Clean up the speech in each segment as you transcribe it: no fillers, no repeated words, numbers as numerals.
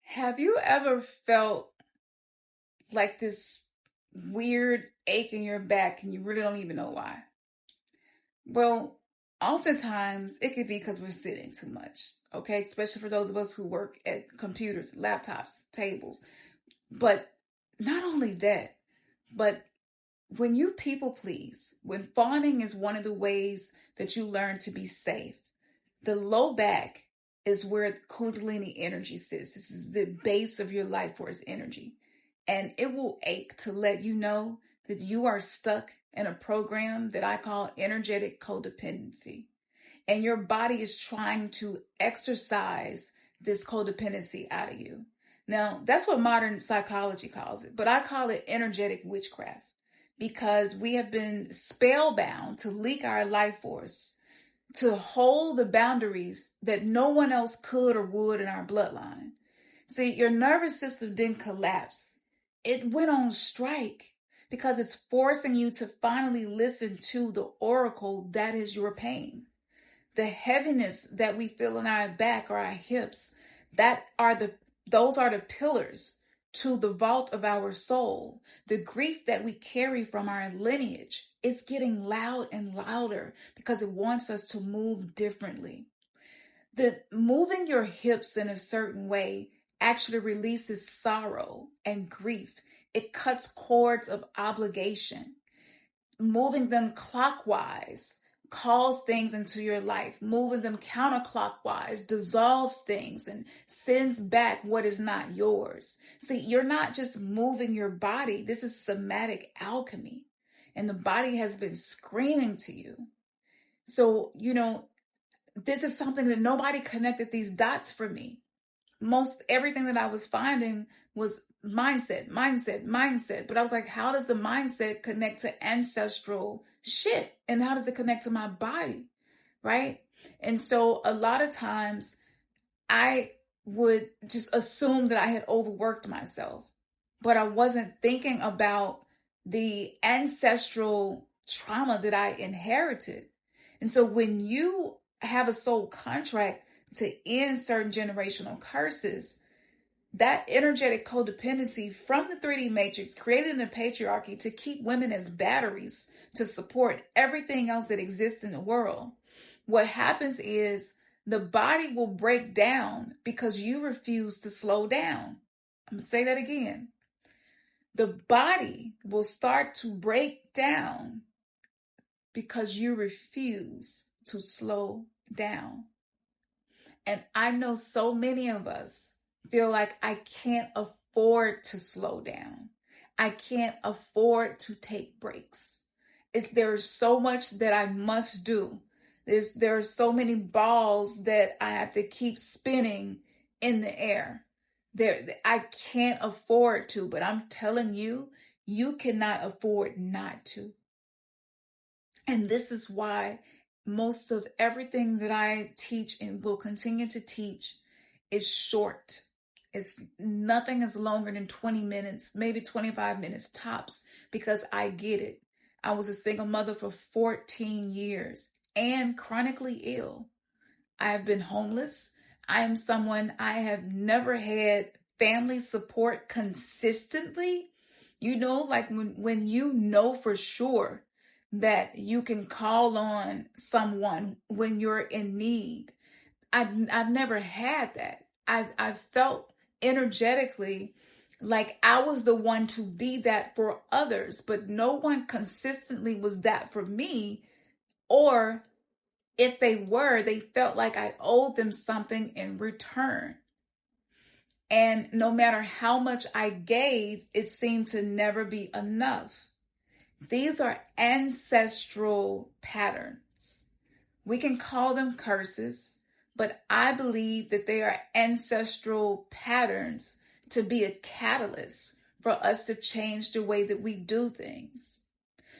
Have you ever felt like this weird ache in your back and you really don't even know why? Well, oftentimes it could be because we're sitting too much, okay? Especially for those of us who work at computers, laptops, tables. But not only that, but when you people please, when fawning is one of the ways that you learn to be safe, the low back is where the Kundalini energy sits. This is the base of your life force energy. And it will ache to let you know that you are stuck in a program that I call energetic codependency. And your body is trying to exercise this codependency out of you. Now, that's what modern psychology calls it, but I call it energetic witchcraft because we have been spellbound to leak our life force, to hold the boundaries that no one else could or would in our bloodline. See, your nervous system didn't collapse. It went on strike because it's forcing you to finally listen to the oracle that is your pain. The heaviness that we feel in our back or our hips, those are the pillars to the vault of our soul. The grief that we carry from our lineage is getting loud and louder because it wants us to move differently. The moving your hips in a certain way actually releases sorrow and grief. It cuts cords of obligation. Moving them clockwise calls things into your life. Moving them counterclockwise dissolves things and sends back what is not yours. See, you're not just moving your body. This is somatic alchemy. And the body has been screaming to you. So, this is something that nobody connected these dots for me. Most everything that I was finding was mindset. But I was like, how does the mindset connect to ancestral shit? And how does it connect to my body? Right? And so a lot of times I would just assume that I had overworked myself, but I wasn't thinking about the ancestral trauma that I inherited. And so when you have a soul contract to end certain generational curses, that energetic codependency from the 3D matrix created in the patriarchy to keep women as batteries to support everything else that exists in the world. What happens is the body will break down because you refuse to slow down. I'm going to say that again. The body will start to break down because you refuse to slow down. And I know so many of us feel like I can't afford to slow down. I can't afford to take breaks. There is so much that I must do. There are so many balls that I have to keep spinning in the air. I can't afford to, but I'm telling you, you cannot afford not to. And this is why most of everything that I teach and will continue to teach is short. Nothing is longer than 20 minutes, maybe 25 minutes tops, because I get it. I was a single mother for 14 years and chronically ill. I have been homeless. I have never had family support consistently. Like when you know for sure that you can call on someone when you're in need. I've never had that. I've felt energetically like I was the one to be that for others, but no one consistently was that for me. Or if they were, they felt like I owed them something in return. And no matter how much I gave, it seemed to never be enough. These are ancestral patterns. We can call them curses, but I believe that they are ancestral patterns to be a catalyst for us to change the way that we do things.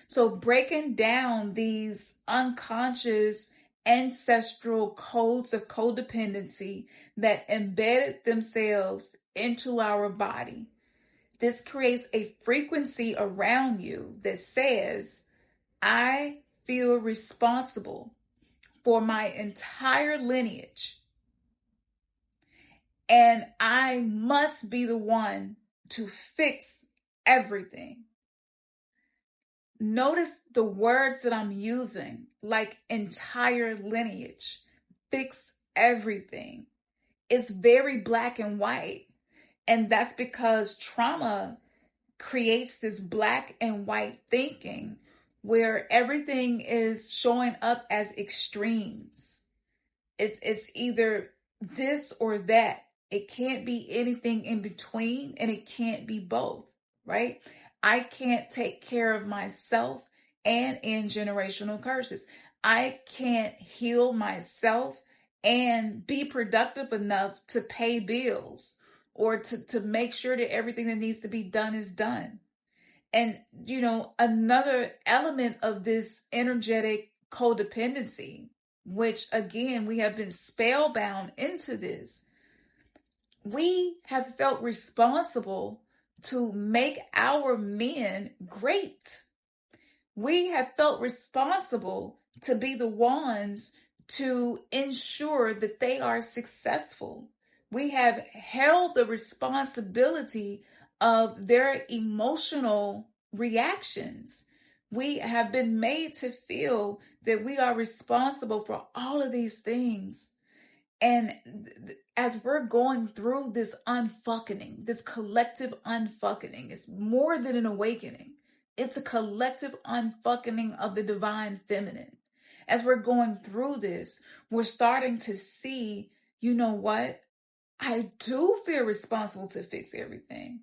So breaking down these unconscious ancestral codes of codependency that embedded themselves into our body, this creates a frequency around you that says, I feel responsible for my entire lineage. and I must be the one to fix everything. Notice the words that I'm using, like entire lineage, fix everything. It's very black and white. And that's because trauma creates this black and white thinking where everything is showing up as extremes. It's either this or that. It can't be anything in between, and it can't be both, right? I can't take care of myself and end generational curses. I can't heal myself and be productive enough to pay bills or to make sure that everything that needs to be done is done. And, another element of this energetic codependency, which again, we have been spellbound into this. We have felt responsible to make our men great. We have felt responsible to be the ones to ensure that they are successful. We have held the responsibility of their emotional reactions. We have been made to feel that we are responsible for all of these things. And as we're going through this unfucking, this collective unfucking, it's more than an awakening. It's a collective unfucking of the divine feminine. As we're going through this, we're starting to see, you know what? I do feel responsible to fix everything.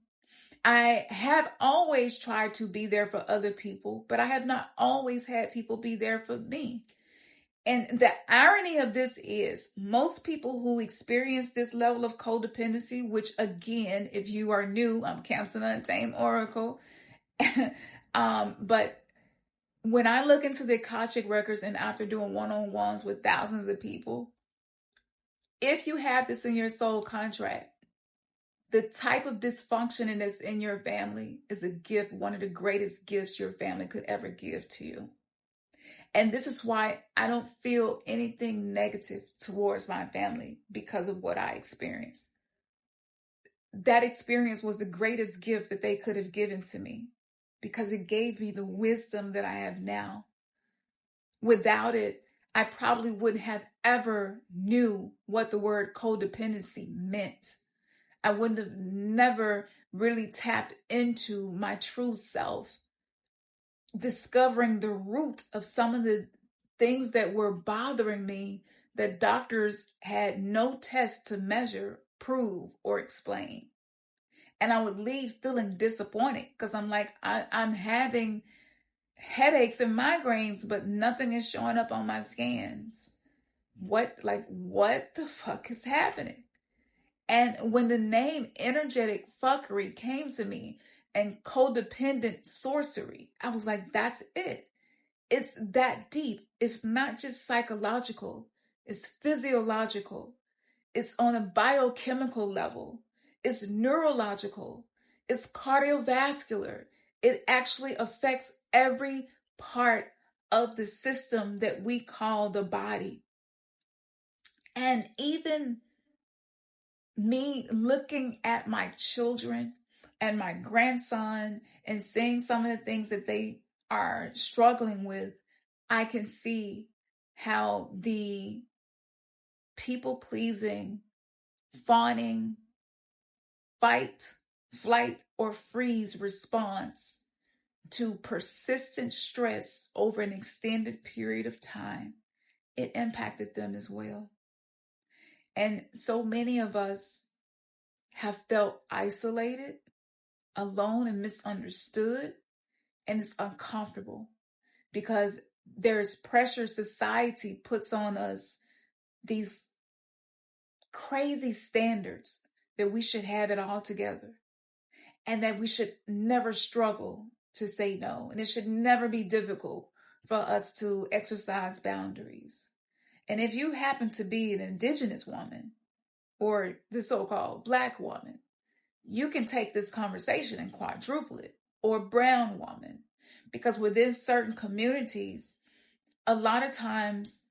I have always tried to be there for other people, but I have not always had people be there for me. And the irony of this is most people who experience this level of codependency, which again, if you are new, I'm Campson Untamed Oracle. But when I look into the Akashic records and after doing one-on-ones with thousands of people, if you have this in your soul contract, the type of dysfunction that's in your family is a gift, one of the greatest gifts your family could ever give to you. And this is why I don't feel anything negative towards my family because of what I experienced. That experience was the greatest gift that they could have given to me because it gave me the wisdom that I have now. Without it, I probably wouldn't have ever knew what the word codependency meant. I wouldn't have never really tapped into my true self, discovering the root of some of the things that were bothering me that doctors had no test to measure, prove, or explain. And I would leave feeling disappointed because I'm like, I'm having headaches and migraines, but nothing is showing up on my scans. What the fuck is happening? And when the name energetic fuckery came to me and codependent sorcery, I was like, that's it. It's that deep. It's not just psychological. It's physiological. It's on a biochemical level. It's neurological. It's cardiovascular. It actually affects every part of the system that we call the body. And even me looking at my children and my grandson and seeing some of the things that they are struggling with, I can see how the people-pleasing, fawning, fight, flight, or freeze response to persistent stress over an extended period of time, it impacted them as well. And so many of us have felt isolated, alone, and misunderstood. And it's uncomfortable because there's pressure society puts on us, these crazy standards that we should have it all together and that we should never struggle to say no. And it should never be difficult for us to exercise boundaries. And if you happen to be an indigenous woman or the so-called Black woman, you can take this conversation and quadruple it, or brown woman, because within certain communities, a lot of times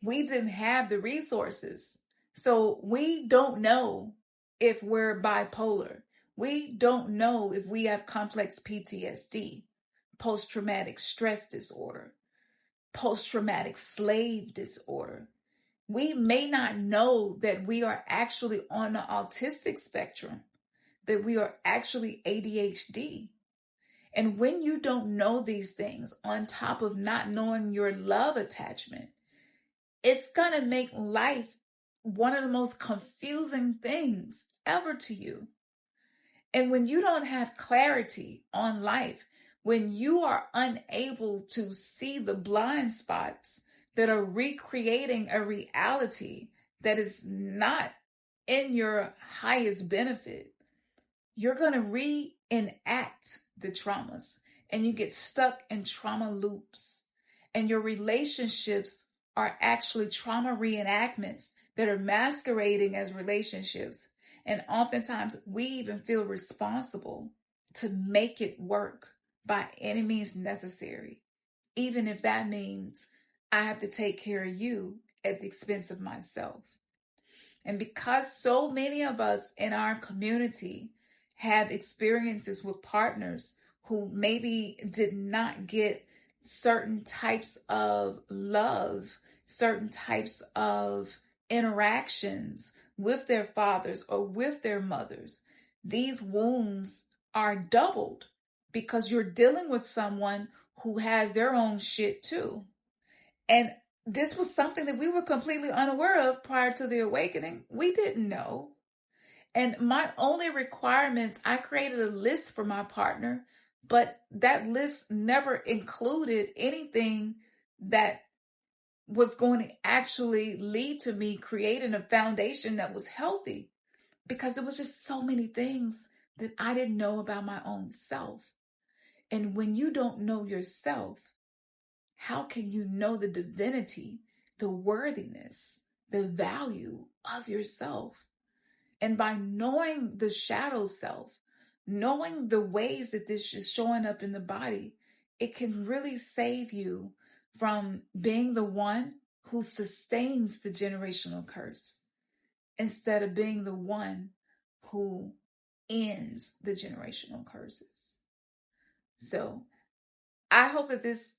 we didn't have the resources. So we don't know if we're bipolar. We don't know if we have complex PTSD, post-traumatic stress disorder, post-traumatic slave disorder. We may not know that we are actually on the autistic spectrum, that we are actually ADHD. And when you don't know these things, on top of not knowing your love attachment, it's going to make life one of the most confusing things ever to you. And when you don't have clarity on life, when you are unable to see the blind spots that are recreating a reality that is not in your highest benefit, you're going to reenact the traumas, and you get stuck in trauma loops, and your relationships are actually trauma reenactments that are masquerading as relationships. And oftentimes we even feel responsible to make it work by any means necessary, even if that means I have to take care of you at the expense of myself. And because so many of us in our community have experiences with partners who maybe did not get certain types of love, certain types of interactions with their fathers or with their mothers, these wounds are doubled because you're dealing with someone who has their own shit too. And this was something that we were completely unaware of prior to the awakening. We didn't know. And my only requirements, I created a list for my partner, but that list never included anything that was going to actually lead to me creating a foundation that was healthy, because there was just so many things that I didn't know about my own self. And when you don't know yourself, how can you know the divinity, the worthiness, the value of yourself? And by knowing the shadow self, knowing the ways that this is showing up in the body, it can really save you from being the one who sustains the generational curse instead of being the one who ends the generational curses. So I hope that this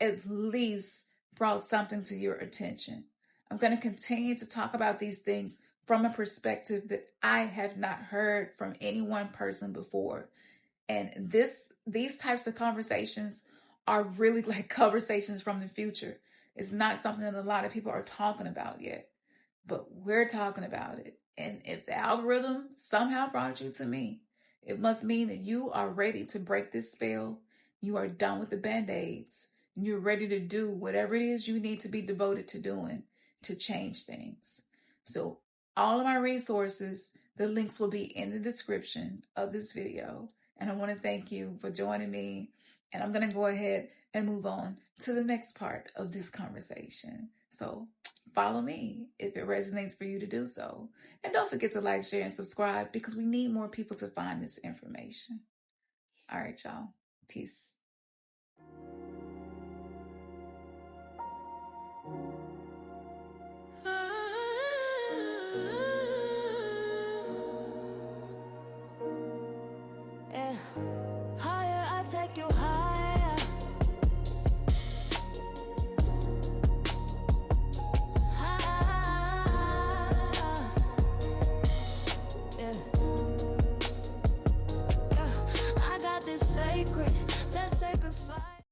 at least brought something to your attention. I'm going to continue to talk about these things from a perspective that I have not heard from any one person before. And these types of conversations are really like conversations from the future. It's not something that a lot of people are talking about yet, but we're talking about it. And if the algorithm somehow brought you to me, it must mean that you are ready to break this spell. You are done with the Band-Aids, and you're ready to do whatever it is you need to be devoted to doing to change things. So all of my resources, the links will be in the description of this video. And I want to thank you for joining me. And I'm going to go ahead and move on to the next part of this conversation. So follow me if it resonates for you to do so. And don't forget to like, share, and subscribe, because we need more people to find this information. All right, y'all. Peace. Yeah. Higher, I take you higher. Higher. Yeah. Yeah. I got this sacred, that sacred fire.